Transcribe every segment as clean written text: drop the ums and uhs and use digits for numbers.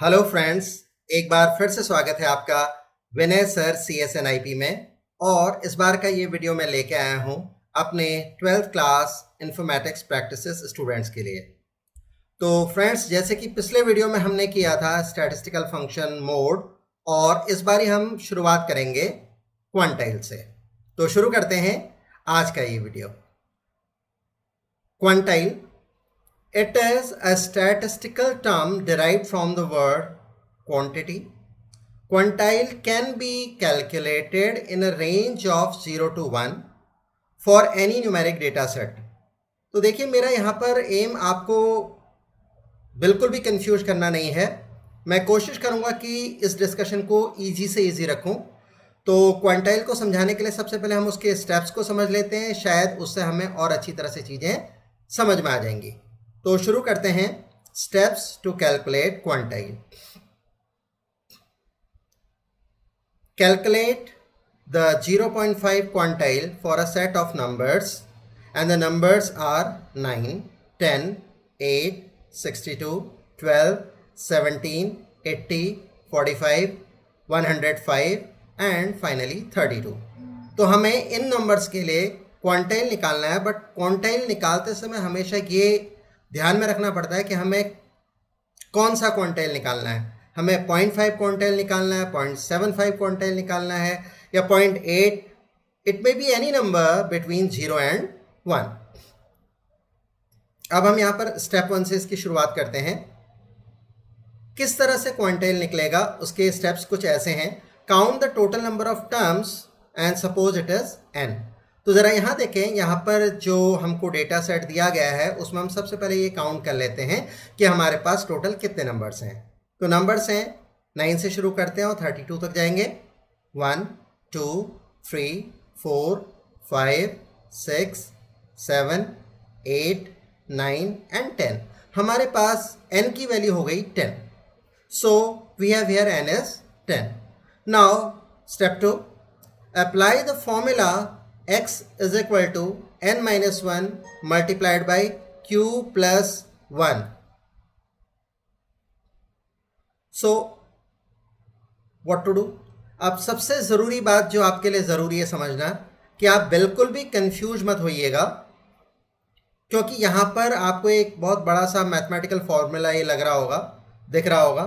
Hello friends, एक बार फिर से स्वागत है आपका विनय सर CSNIP में। और इस बार का ये वीडियो मैं लेके आया हूँ अपने 12th class informatics practices students के लिए। तो फ्रेंड्स, जैसे कि पिछले वीडियो में हमने किया था स्टैटिस्टिकल फंक्शन मोड, और इस बार हम शुरुआत करेंगे क्वांटाइल से। तो शुरू करते हैं आज का ये video. Quantile, it is a statistical term derived from the word quantity. Quantile can be calculated in a range of 0 to 1 for any numeric data set. तो देखिए, मेरा यहाँ पर एम आपको बिल्कुल भी कंफ्यूज करना नहीं है। मैं कोशिश करूँगा कि इस डिस्कशन को ईजी से ईजी रखूँ। तो क्वांटाइल को समझाने के लिए सबसे पहले हम उसके स्टेप्स को समझ लेते हैं, शायद उससे हमें और अच्छी तरह से चीज़ें समझ में आ जाएंगी। तो शुरू करते हैं steps to calculate quantile. Calculate the 0.5 quantile for a set of numbers, and the numbers are 9, 10, 8, 62, 12, 17, 80, 45, 105 and finally 32। तो हमें इन नंबर्स के लिए क्वांटाइल निकालना है, बट क्वांटाइल निकालते समय हमेशा ये ध्यान में रखना पड़ता है कि हमें कौन सा क्वांटाइल निकालना है। हमें 0.5 क्वांटाइल निकालना है, 0.75 क्वांटाइल निकालना है, या 0.8। It may be any number between 0 and 1। अब हम यहाँ पर स्टेप 1 से इसकी शुरुआत करते हैं। किस तरह से क्वांटाइल निकलेगा, उसके स्टेप्स कुछ ऐसे हैं। Count the total number of terms and suppose it is n। तो ज़रा यहाँ देखें, यहाँ पर जो हमको डेटा सेट दिया गया है उसमें हम सबसे पहले ये काउंट कर लेते हैं कि हमारे पास टोटल कितने नंबर्स हैं। तो नंबर्स हैं 9 से शुरू करते हैं और 32 तक जाएंगे। 1, 2, 3, 4, 5, 6, 7, 8, 9 and 10। हमारे पास n की वैल्यू हो गई 10। So we have here n is 10। Now step 2, apply the formula x is equal to n minus 1 multiplied by q plus 1। So what to do? अब सबसे ज़रूरी बात जो आपके लिए ज़रूरी है समझना, कि आप बिल्कुल भी कंफ्यूज मत होइएगा, क्योंकि यहाँ पर आपको एक बहुत बड़ा सा मैथमेटिकल फॉर्मूला ये लग रहा होगा, दिख रहा होगा।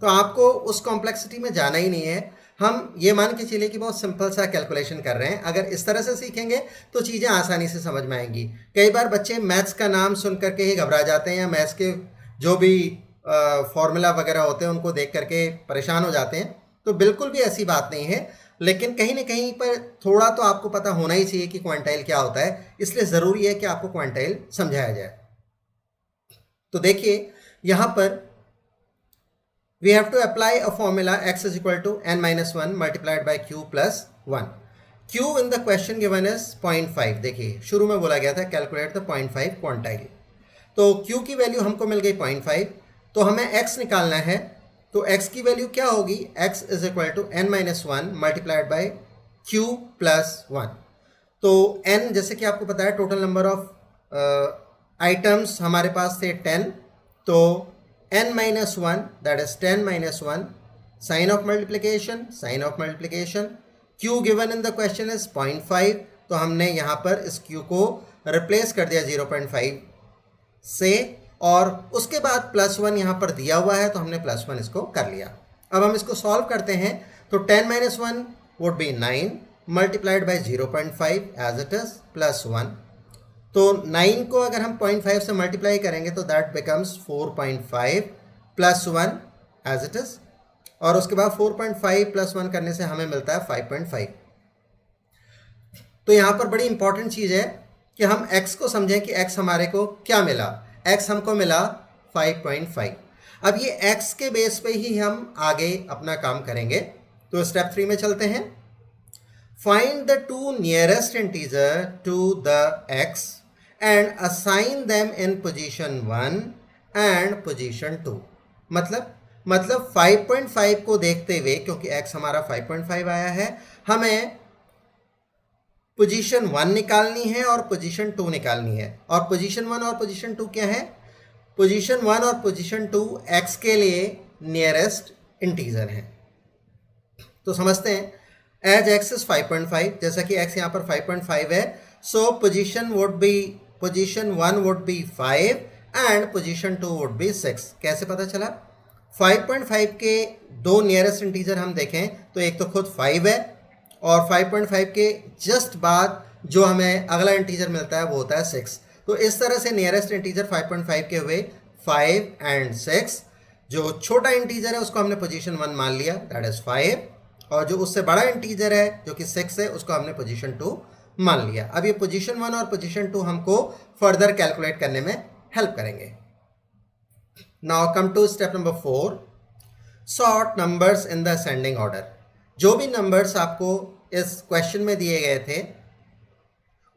तो आपको उस कॉम्प्लेक्सिटी में जाना ही नहीं है। हम ये मान के चलिए कि बहुत सिंपल सा कैलकुलेशन कर रहे हैं। अगर इस तरह से सीखेंगे तो चीज़ें आसानी से समझ में आएंगी। कई बार बच्चे मैथ्स का नाम सुन करके ही घबरा जाते हैं, या मैथ्स के जो भी फॉर्मूला वगैरह होते हैं उनको देख करके परेशान हो जाते हैं। तो बिल्कुल भी ऐसी बात नहीं है, लेकिन कहीं ना कहीं पर थोड़ा तो आपको पता होना ही चाहिए कि क्वांटाइल क्या होता है। इसलिए ज़रूरी है कि आपको क्वांटाइल समझाया जाए। तो देखिए, यहाँ पर we have to apply a formula x is equal to n minus 1 multiplied by q plus 1। q in the question given is 0.5। देखिए, शुरू में बोला गया था कैलकुलेट द 0.5 क्वांटाइल। तो q की वैल्यू हमको मिल गई 0.5। तो हमें x निकालना है। तो x की वैल्यू क्या होगी, x is equal to n minus 1 multiplied by q plus 1। तो n, जैसे कि आपको पता है, टोटल नंबर ऑफ आइटम्स हमारे पास थे 10। तो n minus 1, that is 10 minus 1, sign of multiplication, sign of multiplication। q given in the question is 0.5। तो हमने यहाँ पर इस q को रिप्लेस कर दिया 0.5 से, और उसके बाद +1 यहाँ पर दिया हुआ है तो हमने +1 इसको कर लिया। अब हम इसको सॉल्व करते हैं। तो 10 minus 1 would be 9 multiplied by 0.5 as it is plus 1। तो 9 को अगर हम 0.5 से मल्टीप्लाई करेंगे तो that becomes 4.5 plus 1 as it is, और उसके बाद 4.5 प्लस 1 करने से हमें मिलता है 5.5। तो यहाँ पर बड़ी इंपॉर्टेंट चीज़ है कि हम x को समझें कि x हमारे को क्या मिला। x हमको मिला 5.5। अब ये x के बेस पे ही हम आगे अपना काम करेंगे। तो स्टेप 3 में चलते हैं। Find the 2 nearest integer to the x and assign them in position 1 and position 2। मतलब 5.5 को देखते हुए, क्योंकि x हमारा 5.5 आया है, हमें पोजीशन 1 निकालनी है और पोजीशन 2 निकालनी है। और पोजीशन 1 और पोजीशन 2 क्या है? पोजीशन 1 और पोजीशन 2 x के लिए नियरेस्ट इंटीजर हैं। तो समझते हैं एज x इज 5.5, जैसा कि x यहाँ पर 5.5 है, सो position 1 would be 5 and position 2 would be 6। कैसे पता चला? 5.5 के दो नियरेस्ट इंटीजर हम देखें तो एक तो खुद 5 है और 5.5 के जस्ट बाद जो हमें अगला इंटीजर मिलता है वो होता है 6। तो इस तरह से नियरेस्ट इंटीजर 5.5 के हुए 5 एंड 6। जो छोटा इंटीजर है उसको हमने पोजीशन 1 मान लिया, दैट इज 5, और जो उससे बड़ा इंटीजर है जो कि 6 है उसको हमने पोजीशन 2 मान लिया। अब ये पोजीशन 1 और पोजीशन 2 हमको फर्दर कैलकुलेट करने में हेल्प करेंगे। Now come to step number 4, sort numbers in the ascending order. जो भी नंबर्स आपको इस क्वेश्चन में दिए गए थे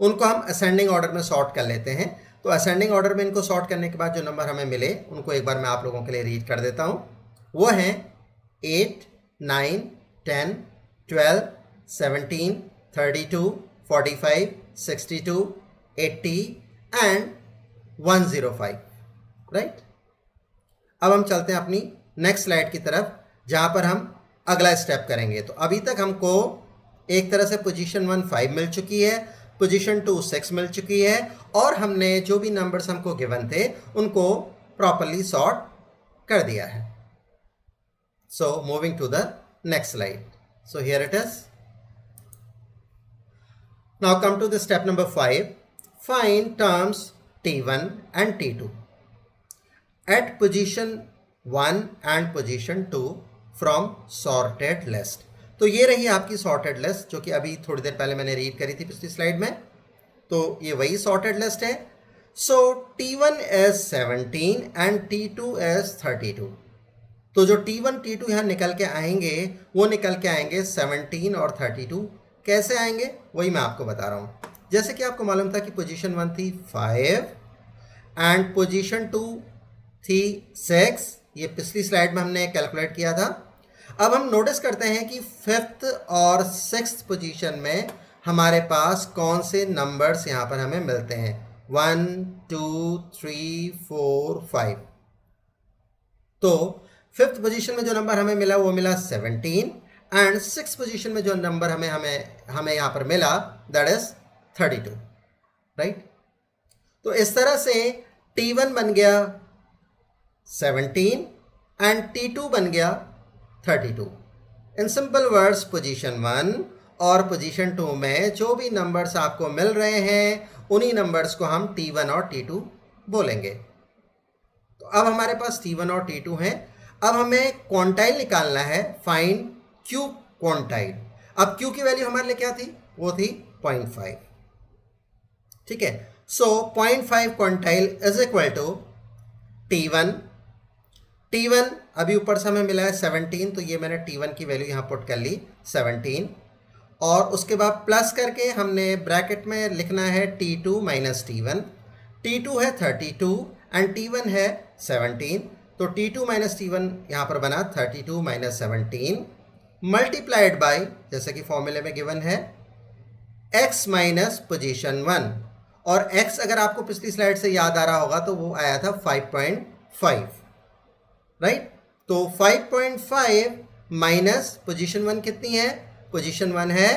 उनको हम असेंडिंग ऑर्डर में सॉर्ट कर लेते हैं। तो असेंडिंग ऑर्डर में इनको सॉर्ट करने के बाद जो नंबर हमें मिले उनको एक बार मैं आप लोगों के लिए रीड कर देता हूँ। वो हैं 8, 9, 10, 12, 17, 32, 45, 62, 80 एंड 105, राइट। अब हम चलते हैं अपनी नेक्स्ट स्लाइड की तरफ जहाँ पर हम अगला स्टेप करेंगे। तो अभी तक हमको एक तरह से पोजीशन 1 5 मिल चुकी है, पोजीशन 2 6 मिल चुकी है, और हमने जो भी नंबर्स हमको गिवन थे उनको प्रॉपरली सॉर्ट कर दिया है। So moving to the next slide. So here it is. Now come to the step number 5, find terms T1 and T2 at position 1 and position 2 from sorted list। तो ये रही आपकी sorted list जो कि अभी थोड़ी देर पहले मैंने रीड करी थी पिछली स्लाइड में। तो ये वही सॉर्टेड लिस्ट है। सो T1 is 17 and T2 is 32। तो जो T1 T2 यहाँ निकल के आएंगे वो निकल के आएंगे 17 और 32। कैसे आएंगे वही मैं आपको बता रहा हूँ। जैसे कि आपको मालूम था कि पोजीशन 1 थी 5 एंड पोजीशन 2 थी 6, ये पिछली स्लाइड में हमने कैलकुलेट किया था। अब हम नोटिस करते हैं कि 5th और 6th पोजीशन में हमारे पास कौन से नंबर्स यहाँ पर हमें मिलते हैं। 1 2 3 4 5। तो 5th पोजीशन में जो नंबर हमें मिला वो मिला 17 एंड 6th पोजीशन में जो नंबर हमें यहाँ पर मिला दैट इज 32, राइट। तो इस तरह से T1 बन गया 17 एंड T2 बन गया 32। इन सिंपल वर्ड्स पोजीशन 1 और पोजीशन 2 में जो भी नंबर्स आपको मिल रहे हैं उन्हीं नंबर्स को हम T1 और T2 बोलेंगे। तो अब हमारे पास T1 और T2 हैं। अब हमें क्वांटाइल निकालना है, फाइंड Q क्वांटाइल। अब Q की वैल्यू हमारे लिए क्या थी? वो थी 0.5, ठीक है। So 0.5 quantile is equal to T1 अभी ऊपर से हमें मिला है 17, तो ये मैंने T1 की वैल्यू यहाँ पुट कर ली 17, और उसके बाद प्लस करके हमने ब्रैकेट में लिखना है T2 माइनस T1। T2 है 32 एंड T1 है 17, तो T2 माइनस T1 यहाँ पर बना 32 माइनस 17 मल्टीप्लाइड बाय, जैसे कि फॉर्मूले में गिवन है, x माइनस पोजीशन 1। और x अगर आपको पिछली स्लाइड से याद आ रहा होगा तो वो आया था 5.5, राइट। तो 5.5 माइनस पोजीशन 1 कितनी है? पोजीशन 1 है,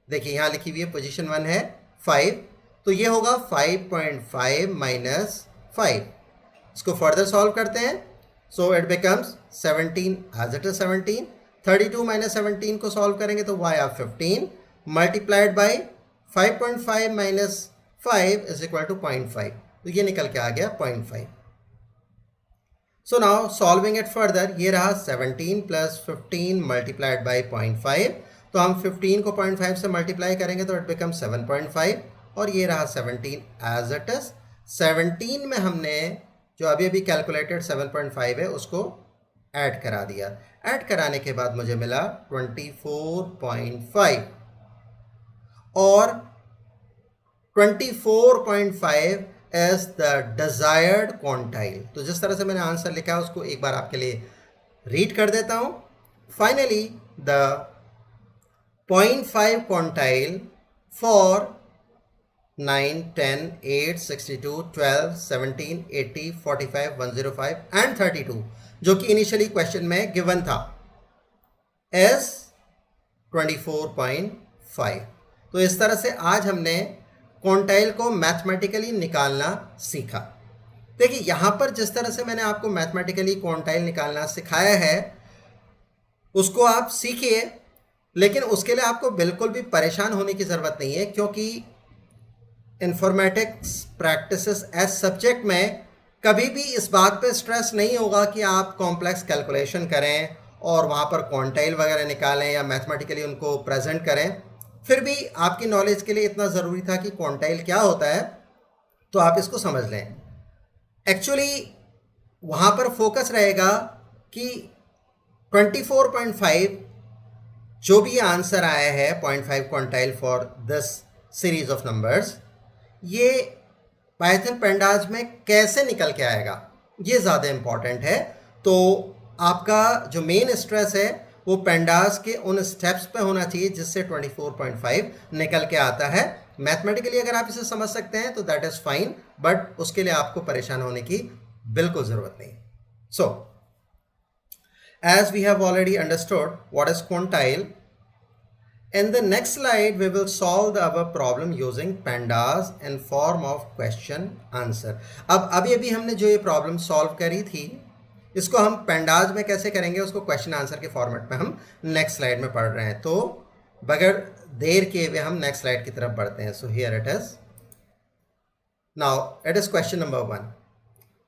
देखिए यहाँ लिखी हुई है पोजीशन 1 है 5, तो ये होगा 5.5 माइनस 5। इसको फर्दर सॉल्व करते हैं। So it becomes 17 as it is 17। 32 minus 17 को सॉल्व करेंगे तो y of 15 multiplied by 5.5 minus 5 is equal to 0.5। तो ये निकल के आ गया 0.5। So now solving it further, ये रहा 17 प्लस 15 मल्टीप्लाइड बाई 0.5। तो हम 15 को 0.5 से मल्टीप्लाई करेंगे तो इट बिकम 7.5, और ये रहा 17 एज इट इज। 17 में हमने जो अभी अभी कैलकुलेटेड 7.5 है उसको ऐड करा दिया। ऐड कराने के बाद मुझे मिला 24.5, और 24.5 एज द डिजायर्ड क्वांटाइल। तो जिस तरह से मैंने आंसर लिखा है उसको एक बार आपके लिए रीड कर देता हूं। Finally the 0.5 quantile for 9, 10, 8, 62, 12, 17, 80, 45, 105 and 32 जो कि इनिशियली क्वेश्चन में गिवन था एज 24.5। तो इस तरह से आज हमने क्वांटाइल को मैथमेटिकली निकालना सीखा। देखिए यहाँ पर जिस तरह से मैंने आपको मैथमेटिकली क्वांटाइल निकालना सिखाया है उसको आप सीखिए, लेकिन उसके लिए आपको बिल्कुल भी परेशान होने की ज़रूरत नहीं है, क्योंकि इंफॉर्मेटिक्स प्रैक्टिसेस एज सब्जेक्ट में कभी भी इस बात पे स्ट्रेस नहीं होगा कि आप कॉम्प्लेक्स कैलकुलेशन करें और वहाँ पर क्वांटाइल वगैरह निकालें या मैथमेटिकली उनको प्रेजेंट करें। फिर भी आपकी नॉलेज के लिए इतना ज़रूरी था कि क्वांटाइल क्या होता है, तो आप इसको समझ लें। एक्चुअली वहाँ पर फोकस रहेगा कि 24.5 जो भी आंसर आया है 0.5 quantile for this series of numbers, ये पाइथन पेंडाज में कैसे निकल के आएगा ये ज़्यादा इम्पॉर्टेंट है। तो आपका जो मेन स्ट्रेस है वो पेंडाज के उन स्टेप्स पे होना चाहिए जिससे 24.5 निकल के आता है। मैथमेटिकली अगर आप इसे समझ सकते हैं तो दैट इज़ फाइन, बट उसके लिए आपको परेशान होने की बिल्कुल ज़रूरत नहीं। सो as we have already understood what is quantile, in the next slide we will solve our problem using pandas in form of question answer। अब अभी हमने जो ये प्रॉब्लम सॉल्व करी थी इसको हम पेंडाज में कैसे करेंगे उसको क्वेश्चन आंसर के फॉर्मेट में हम नेक्स्ट स्लाइड में पढ़ रहे हैं। तो बगैर देर किए हुए हम नेक्स्ट स्लाइड की तरफ बढ़ते हैं। So here it is, now it is question number 1,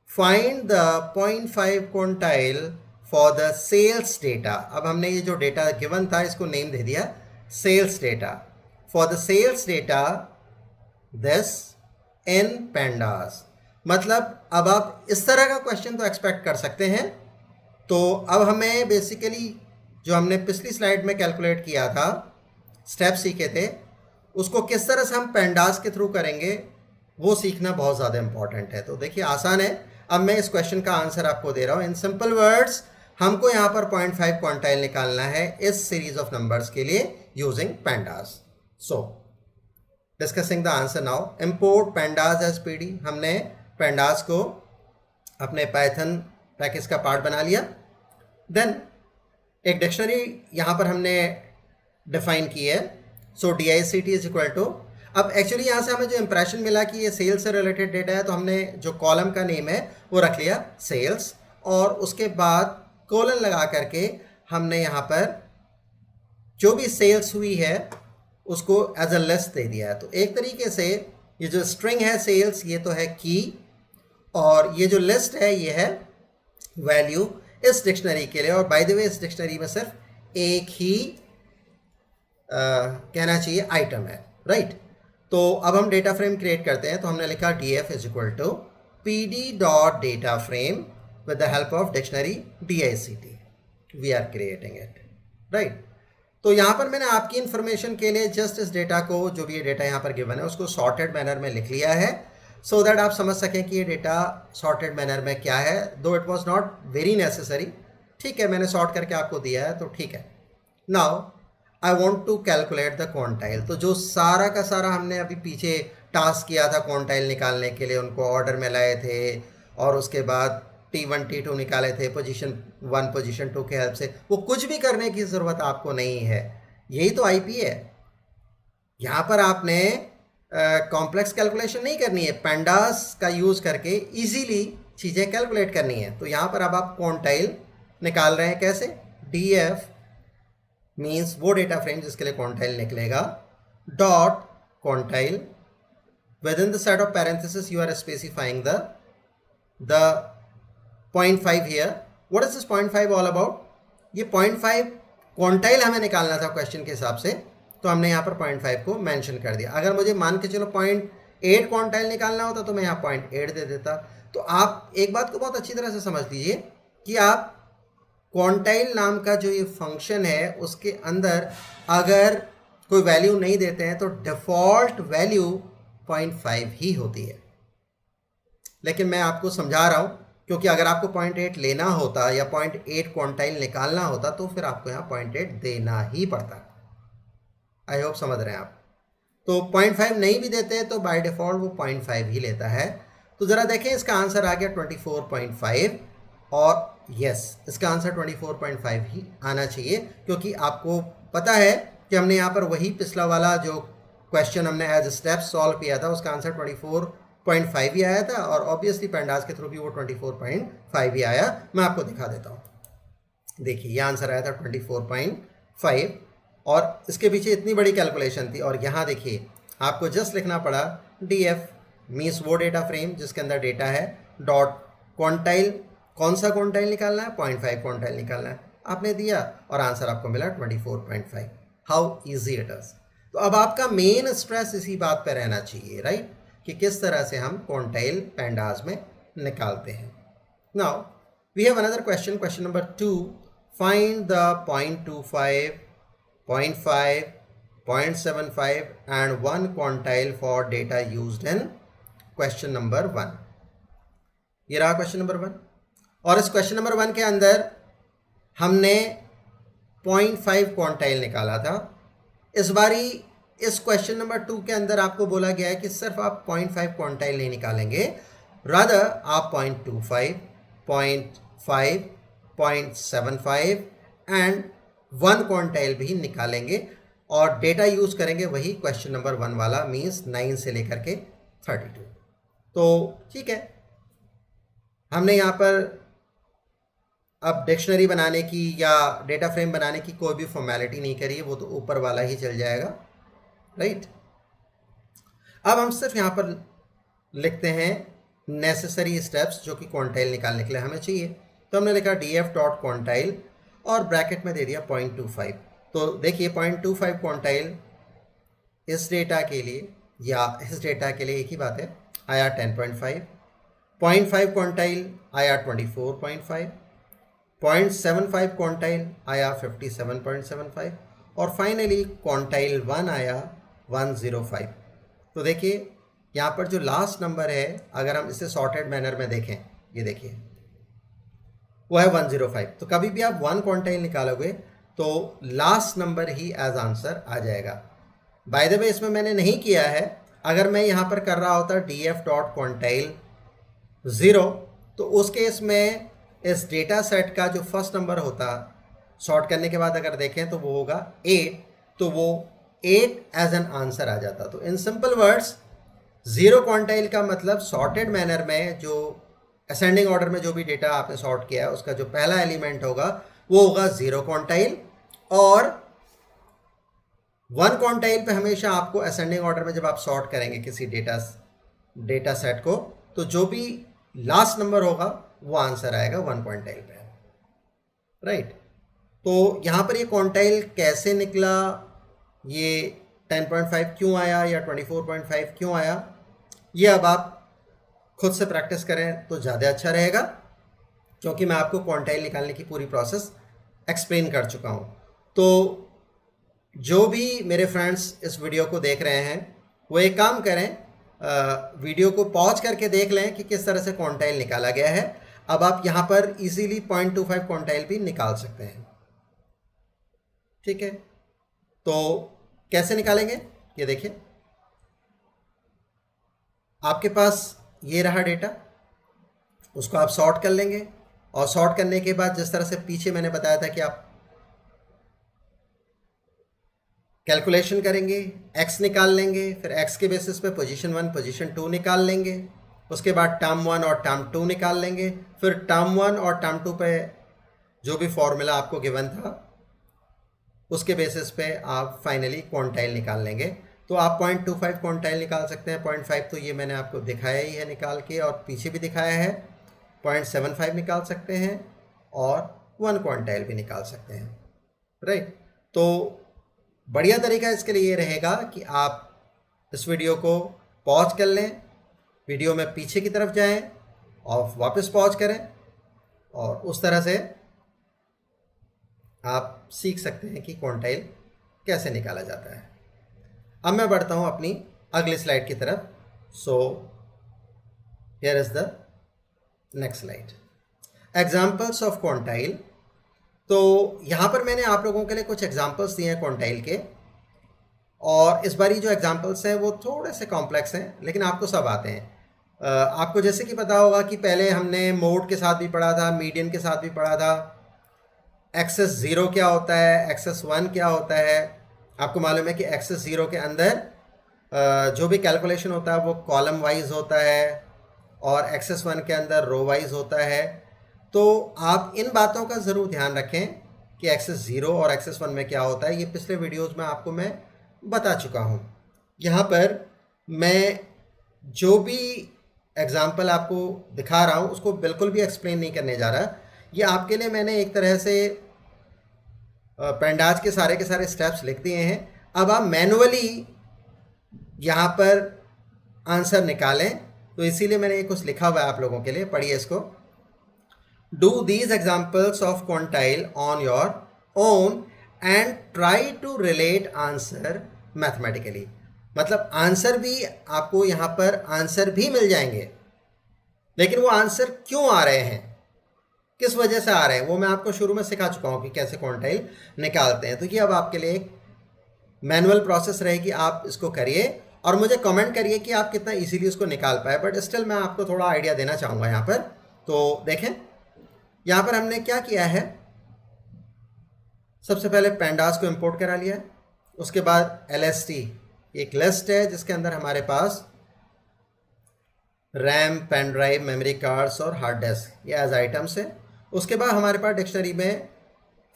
find the 0.5 quantile for the sales data. अब हमने ये जो डेटा गिवन था इसको नेम दे दिया sales data. For the sales data this in pandas, मतलब अब आप इस तरह का क्वेश्चन तो एक्सपेक्ट कर सकते हैं। तो अब हमें बेसिकली जो हमने पिछली स्लाइड में कैलकुलेट किया था, स्टेप सीखे थे, उसको किस तरह से हम पेंडास के थ्रू करेंगे वो सीखना बहुत ज़्यादा इंपॉर्टेंट है। तो देखिए आसान है। अब मैं इस क्वेश्चन का आंसर आपको दे रहा हूँ इन सिंपल वर्ड्स। हमको यहाँ पर 0.5 क्वांटाइल निकालना है इस सीरीज ऑफ नंबर्स के लिए using pandas. So discussing the answer now, import pandas as pd. हमने पेंडास को अपने पाइथन पैकेज का पार्ट बना लिया। देन एक डिक्शनरी यहाँ पर हमने डिफाइन की है। सो DICT इज इक्वल टू, अब एक्चुअली यहाँ से हमें जो इंप्रेशन मिला कि ये सेल्स से रिलेटेड डेटा है, तो हमने जो कॉलम का नेम है वो रख लिया सेल्स, और उसके बाद कोलन लगा करके हमने यहाँ पर जो भी सेल्स हुई है उसको एज अ लिस्ट दे दिया है। तो एक तरीके से ये जो स्ट्रिंग है सेल्स, ये तो है की, और ये जो लिस्ट है ये है वैल्यू इस डिक्शनरी के लिए। और बाय द वे इस डिक्शनरी में सिर्फ एक ही कहना चाहिए आइटम है, राइट। तो अब हम डेटा फ्रेम क्रिएट करते हैं। तो हमने लिखा df is equal to pd.dataFrame with the help of dictionary DICT we are creating it, right। तो यहाँ पर मैंने आपकी इंफॉर्मेशन के लिए जस्ट इस डेटा को, जो भी ये डेटा यहाँ पर गिवन है, उसको सॉर्टेड मैनर में लिख लिया है सो दैट आप समझ सकें कि ये डेटा सॉर्टेड मैनर में क्या है। दो it was not very necessary, ठीक है, मैंने सॉर्ट करके आपको दिया है तो ठीक है। Now I want to calculate the quantile. तो जो सारा का सारा हमने अभी पीछे टास्क किया था क्वांटाइल निकालने के लिए, उनको ऑर्डर में लाए थे और उसके बाद T1 T2 निकाले थे पोजीशन 1 पोजीशन 2 के हेल्प से, वो कुछ भी करने की ज़रूरत आपको नहीं है। यही तो IP है। यहाँ पर आपने कॉम्प्लेक्स कैलकुलेशन नहीं करनी है, पेंडास का यूज़ करके इजीली चीज़ें कैलकुलेट करनी है। तो यहाँ पर अब आप क्वांटाइल निकाल रहे हैं कैसे, DF मीन्स वो डेटा फ्रेम जिसके लिए क्वांटाइल निकलेगा, dot quantile with in the set of parenthesis you are specifying the 0.5 here। what is this 0.5 all about? ये 0.5 क्वांटाइल हमें निकालना था क्वेश्चन के हिसाब से, तो हमने यहाँ पर 0.5 को मेंशन कर दिया। अगर मुझे मान के चलो 0.8 क्वांटाइल निकालना होता तो मैं यहाँ 0.8 दे देता। तो आप एक बात को बहुत अच्छी तरह से समझ लीजिए कि आप क्वांटाइल नाम का जो ये फंक्शन है उसके अंदर अगर कोई वैल्यू नहीं देते हैं तो डिफ़ॉल्ट वैल्यू 0.5 ही होती है। लेकिन मैं आपको समझा रहा हूँ क्योंकि अगर आपको 0.8 लेना होता या 0.8 क्वांटाइल निकालना होता तो फिर आपको यहाँ 0.8 देना ही पड़ता। आई होप समझ रहे हैं आप। तो 0.5 नहीं भी देते तो बाय डिफ़ॉल्ट वो 0.5 ही लेता है। तो ज़रा देखें इसका आंसर आ गया 24.5, और यस, इसका आंसर 24.5 ही आना चाहिए, क्योंकि आपको पता है कि हमने यहाँ पर वही पिछला वाला जो क्वेश्चन हमने एज स्टेप सॉल्व किया था उसका आंसर 24.5 ही आया था, और ऑब्वियसली पेंडास के थ्रू भी वो 24.5 ही आया। मैं आपको दिखा देता हूँ, देखिए ये आंसर आया था 24.5, और इसके पीछे इतनी बड़ी कैलकुलेशन थी। और यहाँ देखिए आपको जस्ट लिखना पड़ा DF मीन्स वो डेटा फ्रेम जिसके अंदर डेटा है, डॉट क्वांटाइल, कौन सा क्वांटाइल निकालना है, 0.5 क्वांटाइल निकालना है, आपने दिया और आंसर आपको मिला 24.5। How easy it is. तो अब आपका मेन स्ट्रेस इसी बात पे रहना चाहिए, राइट, कि किस तरह से हम क्वांटाइल पेंडास में निकालते हैं। Now we have another question, question number 2, find the 0.25, 0.5, 0.75 and 1 quantile for data used in question number 1। ये रहा क्वेश्चन नंबर 1, और इस क्वेश्चन नंबर 1 के अंदर हमने 0.5 क्वांटाइल निकाला था। इस बारी इस क्वेश्चन नंबर 2 के अंदर आपको बोला गया है कि सिर्फ आप 0.5 क्वांटाइल नहीं निकालेंगे, रादर आप 0.25, 0.5, 0.75 एंड 1 क्वांटाइल भी निकालेंगे, और डेटा यूज़ करेंगे वही क्वेश्चन नंबर 1 वाला, मीन्स 9 से लेकर के 32। तो ठीक है, हमने यहाँ पर अब डिक्शनरी बनाने की या डेटा फ्रेम बनाने की कोई भी फॉर्मेलिटी नहीं करी है, वो तो ऊपर वाला ही चल जाएगा, राइट। अब हम सिर्फ यहाँ पर लिखते हैं नेसेसरी स्टेप्स जो कि क्वांटाइल निकालने के लिए हमें चाहिए। तो हमने लिखा DF डॉट क्वांटाइल और ब्रैकेट में दे दिया 0.25। तो देखिए 0.25 क्वांटाइल इस डेटा के लिए या इस डेटा के लिए एक ही बात है, आया 10.5, 0.5 क्वांटाइल आया 24.5, 0.75 क्वांटाइल आया 57.75, और फाइनली क्वांटाइल 1 आया 105। तो देखिए यहाँ पर जो लास्ट नंबर है, अगर हम इसे सॉर्टेड मैनर में देखें, ये देखिए वो है 105। तो कभी भी आप 1 क्वांटाइल निकालोगे तो लास्ट नंबर ही एज आंसर आ जाएगा। बाय द वे इसमें मैंने नहीं किया है, अगर मैं यहाँ पर कर रहा होता DF डॉट क्वांटाइल 0, तो उस केस में इस डेटा सेट का जो फर्स्ट नंबर होता, सॉर्ट करने के बाद अगर देखें तो वो होगा 8, तो वो 8 एज एन आंसर आ जाता। तो इन सिंपल वर्ड्स 0 क्वांटाइल का मतलब सॉर्टेड मैनर में जो असेंडिंग ऑर्डर में जो भी डेटा आपने सॉर्ट किया है उसका जो पहला एलिमेंट होगा वो होगा 0 क्वांटाइल, और 1 क्वांटाइल पे हमेशा आपको असेंडिंग ऑर्डर में जब आप सॉर्ट करेंगे किसी डेटा सेट को, तो जो भी लास्ट नंबर होगा वो आंसर आएगा 1 क्वांटाइल पे, राइट। तो यहाँ पर ये क्वांटाइल कैसे निकला, ये 10.5 क्यों आया या 24.5 क्यों आया, ये अब आप खुद से प्रैक्टिस करें तो ज़्यादा अच्छा रहेगा, क्योंकि मैं आपको क्वांटाइल निकालने की पूरी प्रोसेस एक्सप्लेन कर चुका हूँ। तो जो भी मेरे फ्रेंड्स इस वीडियो को देख रहे हैं वो एक काम करें, वीडियो को पॉज करके देख लें कि किस तरह से क्वांटाइल निकाला गया है। अब आप यहाँ पर इजीली 0.25 क्वांटाइल भी निकाल सकते हैं, ठीक है। तो कैसे निकालेंगे ये देखिए, आपके पास ये रहा डेटा, उसको आप सॉर्ट कर लेंगे, और सॉर्ट करने के बाद जिस तरह से पीछे मैंने बताया था कि आप कैलकुलेशन करेंगे, x निकाल लेंगे, फिर x के बेसिस पे पोजीशन 1 पोजीशन 2 निकाल लेंगे, उसके बाद टर्म 1 और टर्म 2 निकाल लेंगे, फिर टर्म 1 और टर्म 2 पे जो भी फॉर्मूला आपको गिवन था उसके बेसिस पे आप फाइनली क्वांटाइल निकाल लेंगे। तो आप 0.25 क्वांटाइल निकाल सकते हैं, 0.5 तो ये मैंने आपको दिखाया ही है निकाल के, और पीछे भी दिखाया है। 0.75 निकाल सकते हैं और 1 क्वांटाइल भी निकाल सकते हैं, राइट। तो बढ़िया तरीका इसके लिए ये रहेगा कि आप इस वीडियो को पॉज कर लें, वीडियो में पीछे की तरफ जाएं और वापस पॉज करें, और उस तरह से आप सीख सकते हैं कि क्वांटाइल कैसे निकाला जाता है। अब मैं बढ़ता हूं अपनी अगली स्लाइड की तरफ। So here is the next slide, examples of quantile. तो यहाँ पर मैंने आप लोगों के लिए कुछ एग्जाम्पल्स दिए हैं क्वांटाइल के, और इस बारी जो एग्जाम्पल्स हैं वो थोड़े से कॉम्प्लेक्स हैं, लेकिन आपको सब आते हैं। आपको जैसे कि पता होगा कि पहले हमने मोड के साथ भी पढ़ा था, मीडियन के साथ भी पढ़ा था, एक्सेस ज़ीरो क्या होता है, एक्सेस वन क्या होता है। आपको मालूम है कि एक्सेस ज़ीरो के अंदर जो भी कैलकुलेशन होता है वो कॉलम वाइज होता है और एक्सेस वन के अंदर रो वाइज होता है। तो आप इन बातों का ज़रूर ध्यान रखें कि एक्सेस ज़ीरो और एक्सेस वन में क्या होता है। ये पिछले वीडियोज़ में आपको मैं बता चुका हूँ। यहाँ पर मैं जो भी एग्ज़ाम्पल आपको दिखा रहा हूँ उसको बिल्कुल भी एक्सप्लेन नहीं करने जा रहा। ये आपके लिए मैंने एक तरह से पेंडाज के सारे स्टेप्स लिख दिए हैं। अब आप मैनुअली यहाँ पर आंसर निकालें, तो इसीलिए मैंने ये कुछ लिखा हुआ है आप लोगों के लिए, पढ़िए इसको। Do these examples of quantile on your own and try to relate answer mathematically. मतलब आंसर भी आपको यहाँ पर आंसर भी मिल जाएंगे, लेकिन वो आंसर क्यों आ रहे हैं, किस वजह से आ रहे हैं, वो मैं आपको शुरू में सिखा चुका हूँ कि कैसे क्वांटाइल निकालते हैं। तो ये अब आपके लिए एक मैनुअल प्रोसेस रहेगी, आप इसको करिए और मुझे कमेंट करिए कि आप कितना इजीली उसको निकाल पाए। बट स्टिल मैं आपको थोड़ा आइडिया देना चाहूँगा यहाँ पर। तो देखें यहाँ पर हमने क्या किया है, सबसे पहले पेंडास को इंपोर्ट करा लिया है। उसके बाद LST एक लिस्ट है जिसके अंदर हमारे पास RAM, pen drive, memory cards और हार्ड डिस्क ये एज आइटम्स है। उसके बाद हमारे पास डिक्शनरी में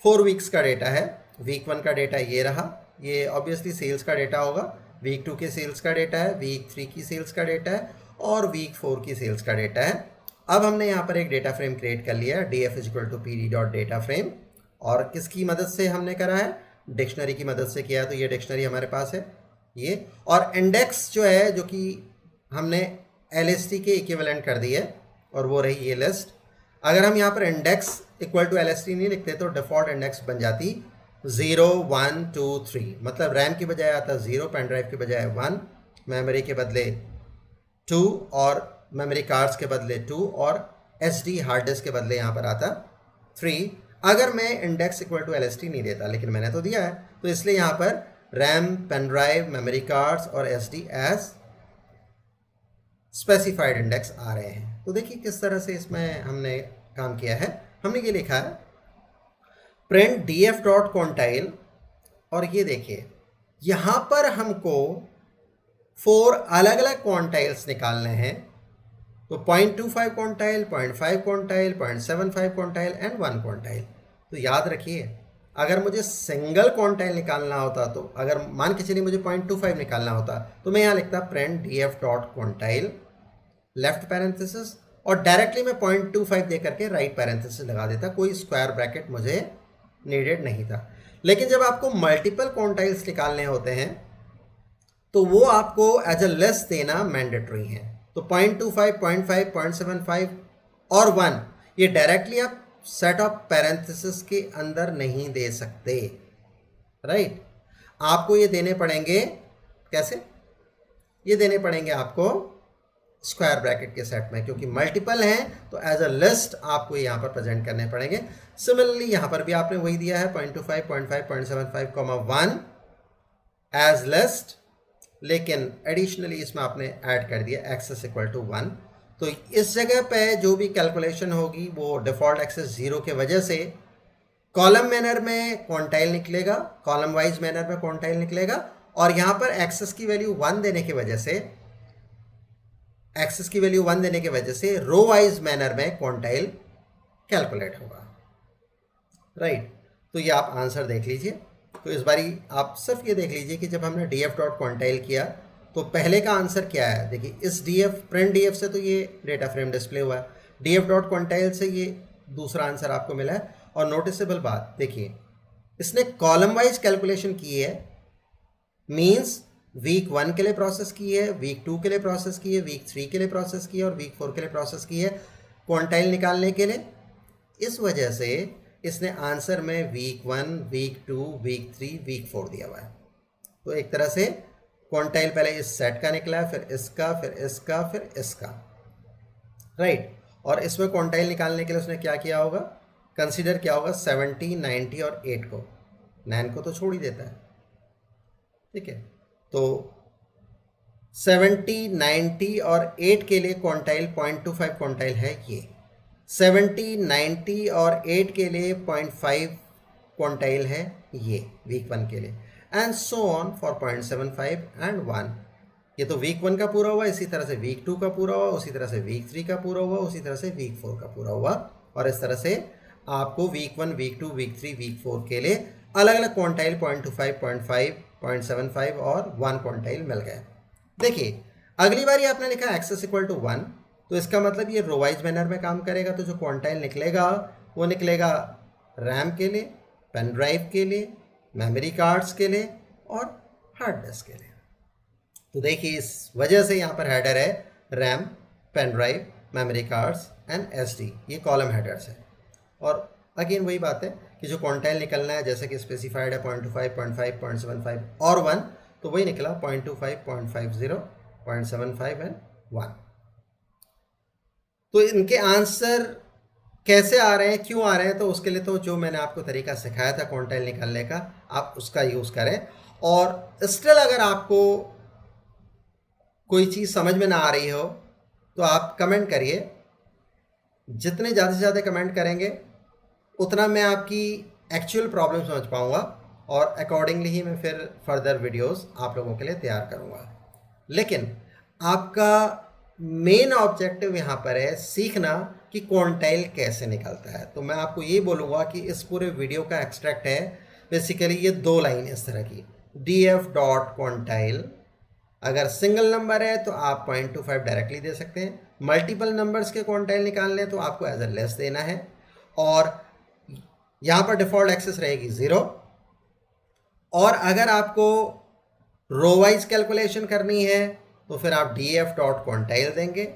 4 वीक्स का डेटा है। वीक 1 का डेटा ये रहा, ये ऑब्वियसली सेल्स का डेटा होगा। वीक 2 के सेल्स का डेटा है, वीक 3 की सेल्स का डेटा है और वीक 4 की सेल्स का डेटा है। अब हमने यहाँ पर एक डेटा फ्रेम क्रिएट कर लिया है, df=pd.dataFrame। और किसकी मदद से हमने करा है, डिक्शनरी की मदद से किया है। तो ये डिक्शनरी हमारे पास है ये, और इंडेक्स जो है जो कि हमने LST के इक्विवेलेंट कर दी है और वो रही ये लिस्ट। अगर हम यहाँ पर इंडेक्स इक्वल टू LST नहीं लिखते तो डिफ़ॉल्ट इंडेक्स बन जाती 0 1 2 3। मतलब रैम की बजाय आता 0, पेन ड्राइव के बजाय 1, मेमोरी के बदले 2 और मेमोरी कार्ड्स के बदले 2 और SD हार्ड डिस्क के बदले यहाँ पर आता 3। अगर मैं इंडेक्स इक्वल टू LST नहीं देता, लेकिन मैंने तो दिया है, तो इसलिए यहाँ पर RAM, pen drive, memory cards और SD एज स्पेसिफाइड इंडेक्स आ रहे हैं। तो देखिए किस तरह से इसमें हमने काम किया है। हमने ये लिखा है प्रिंट df.quantile, और ये देखिए यहाँ पर हमको 4 अलग अलग क्वांटाइल्स निकालने हैं। तो 0.25 quantile, 0.5 quantile, 0.75 quantile and 1 quantile. तो याद रखिए अगर मुझे सिंगल क्वांटाइल निकालना होता, तो अगर मान के चलिए मुझे 0.25 निकालना होता, तो मैं यहाँ लिखता प्रिंट df.quantile लेफ्ट पैरेंथेसिस और डायरेक्टली मैं 0.25 दे करके राइट पैरेंथेसिस लगा देता, कोई स्क्वायर ब्रैकेट मुझे नीडेड नहीं था। लेकिन जब आपको मल्टीपल क्वांटाइल्स निकालने होते हैं तो वो आपको एज अ लिस्ट देना मैंडेटरी है। तो 0.25, 0.5, 0.75 और 1 ये डायरेक्टली आप सेट ऑफ पैरेंथेसिस के अंदर नहीं दे सकते, राइट। आपको ये देने पड़ेंगे, कैसे ये देने पड़ेंगे आपको स्क्वायर ब्रैकेट के सेट में, क्योंकि मल्टीपल हैं तो एज अ लिस्ट आपको यहाँ पर प्रेजेंट करने पड़ेंगे। सिमिलरली यहाँ पर भी आपने वही दिया है 0.25, 0.5, 0.75, 1 एज लिस्ट, लेकिन एडिशनली इसमें आपने ऐड कर दिया एक्सेस इक्वल टू 1। तो इस जगह पे जो भी कैलकुलेशन होगी वो डिफ़ॉल्ट एक्सेस 0 के वजह से कॉलम मैनर में क्वांटाइल निकलेगा, कॉलम वाइज मैनर में क्वांटाइल निकलेगा, और यहाँ पर एक्सेस की वैल्यू 1 देने की वजह से, एक्सेस की वैल्यू 1 देने की वजह से रो वाइज मैनर में क्वांटाइल कैलकुलेट होगा, राइट। तो ये आप आंसर देख लीजिए। तो इस बारी आप सिर्फ ये देख लीजिए कि जब हमने df.quantile किया तो पहले का आंसर क्या है। देखिए इस प्रिंट df से तो ये डेटा फ्रेम डिस्प्ले हुआ है, df.quantile से ये दूसरा आंसर आपको मिला है। और नोटिसेबल बात देखिए, इसने कॉलम वाइज कैलकुलेशन की है, मींस वीक 1 के लिए प्रोसेस की है, वीक 2 के लिए प्रोसेस की है, वीक 3 के लिए प्रोसेस की है और वीक 4 के लिए प्रोसेस की है क्वांटाइल निकालने के लिए। इस वजह से इसने आंसर में वीक 1, वीक 2, वीक 3, वीक 4 दिया हुआ है। तो एक तरह से क्वांटाइल पहले इस सेट का निकला है, फिर इसका, फिर इसका, फिर इसका, राइट। और इसमें क्वांटाइल निकालने के लिए उसने क्या किया होगा, कंसीडर किया होगा 70, 90 और 8 को, 9 को तो छोड़ ही देता है, ठीक है। तो 70, 90 और 8 के लिए क्वांटाइल 0.25 क्वांटाइल है ये। 70, 90 और 8 के लिए 0.5 क्वांटाइल है ये वीक 1 के लिए, and so on for 0.75 and 1। ये तो वीक 1 का पूरा हुआ, इसी तरह से वीक 2 का पूरा हुआ, उसी तरह से वीक 3 का पूरा हुआ, उसी तरह से वीक 4 का पूरा हुआ, और इस तरह से आपको वीक 1, वीक 2, वीक 3, वीक 4 के लिए अलग अलग क्वांटाइल 0.25, 0.5, 0.75 और 1 क्वांटाइल मिल गए। देखिए अगली बार आपने लिखा एक्सेस इक्वल टू 1, तो इसका मतलब ये रो वाइज मैनर में काम करेगा। तो जो क्वांटाइल निकलेगा वो निकलेगा रैम के लिए, पेन ड्राइव के लिए, मेमोरी कार्ड्स के लिए और हार्ड डिस्क के लिए। तो देखिए इस वजह से यहाँ पर हेडर है RAM, pen drive, memory cards and SD, ये कॉलम हेडर्स है। और अगेन वही बात है कि जो क्वांटाइल निकलना है जैसे कि स्पेसिफाइड है 0.25, 0.5, 0.75 और 1, तो वही निकला 0.25, 0.50, 0.75 एंड 1। तो इनके आंसर कैसे आ रहे हैं, क्यों आ रहे हैं, तो उसके लिए तो जो मैंने आपको तरीका सिखाया था क्वांटाइल निकालने का, आप उसका यूज़ करें। और स्टिल अगर आपको कोई चीज़ समझ में ना आ रही हो तो आप कमेंट करिए। जितने ज़्यादा से ज़्यादा कमेंट करेंगे उतना मैं आपकी एक्चुअल प्रॉब्लम समझ पाऊँगा और अकॉर्डिंगली ही मैं फिर फर्दर वीडियोस आप लोगों के लिए तैयार करूँगा। लेकिन आपका मेन ऑब्जेक्टिव यहाँ पर है सीखना कि क्वांटाइल कैसे निकलता है। तो मैं आपको ये बोलूँगा कि इस पूरे वीडियो का एक्सट्रैक्ट है बेसिकली ये 2 लाइन इस तरह की, df डॉट क्वांटाइल। अगर सिंगल नंबर है तो आप 0.25 डायरेक्टली दे सकते हैं, मल्टीपल नंबर्स के क्वांटाइल निकालने हैं तो आपको एज अ लेस देना है, और यहाँ पर डिफ़ॉल्ट एक्सेस रहेगी 0। और अगर आपको रो वाइज कैलकुलेशन करनी है तो फिर आप df डॉट क्वांटाइल देंगे,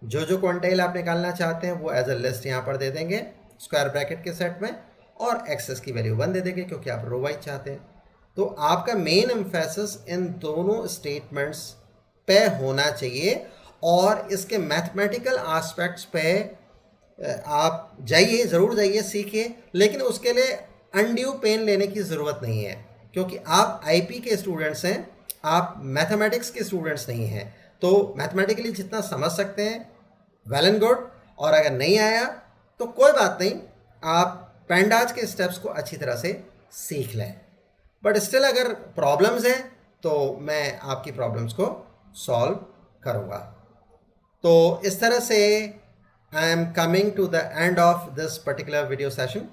जो क्वांटाइल आप निकालना चाहते हैं वो एज अ लिस्ट यहाँ पर दे देंगे स्क्वायर ब्रैकेट के सेट में, और एक्सेस की वैल्यू 1 दे देंगे क्योंकि आप रो वाइज चाहते हैं। तो आपका मेन एम्फेसिस इन दोनों स्टेटमेंट्स पे होना चाहिए, और इसके मैथमेटिकल एस्पेक्ट्स पे आप जाइए, ज़रूर जाइए, सीखिए, लेकिन उसके लिए अनड्यू पेन लेने की ज़रूरत नहीं है क्योंकि आप आईपी के स्टूडेंट्स हैं, आप मैथमेटिक्स के स्टूडेंट्स नहीं हैं। तो मैथमेटिकली जितना समझ सकते हैं वेल एंड गुड, और अगर नहीं आया तो कोई बात नहीं, आप पेंडाज के स्टेप्स को अच्छी तरह से सीख लें। बट स्टिल अगर प्रॉब्लम्स हैं तो मैं आपकी प्रॉब्लम्स को सॉल्व करूँगा। तो इस तरह से I am coming to the end of this particular video session,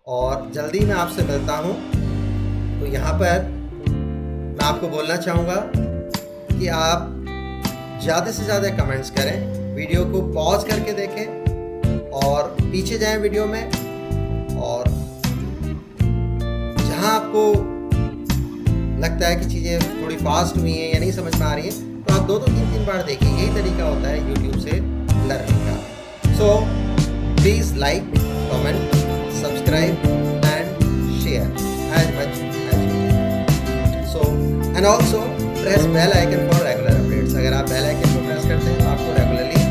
और जल्दी मैं आपसे मिलता हूँ। तो यहाँ पर मैं आपको बोलना चाहूँगा कि आप ज़्यादा से ज़्यादा कमेंट्स करें, वीडियो को पॉज करके देखें और पीछे जाएं वीडियो में, और जहाँ आपको लगता है कि चीज़ें थोड़ी फास्ट हुई हैं या नहीं समझ में आ रही हैं तो आप 2-2, 3-3 बार देखिए। यही तरीका होता है यूट्यूब से लर्निंग का। So please like, comment, subscribe and share as much as you. So and also press bell icon for regular updates. अगर आप बेल आइकन को प्रेस करते हैं तो आपको रेगुलरली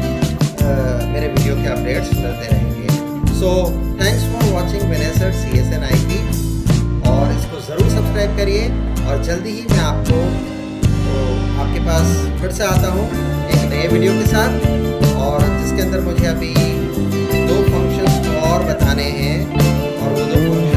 मेरे वीडियो के अपडेट्स मिलते रहेंगे। सो थैंक्स फॉर वॉचिंग विनेसर CSN IP, और इसको ज़रूर सब्सक्राइब करिए, और जल्दी ही मैं आपके पास फिर से आता हूँ एक नए वीडियो के साथ, और जिसके अंदर मुझे अभी 2 फंक्शंस और बताने हैं, और वो 2 फंक्शन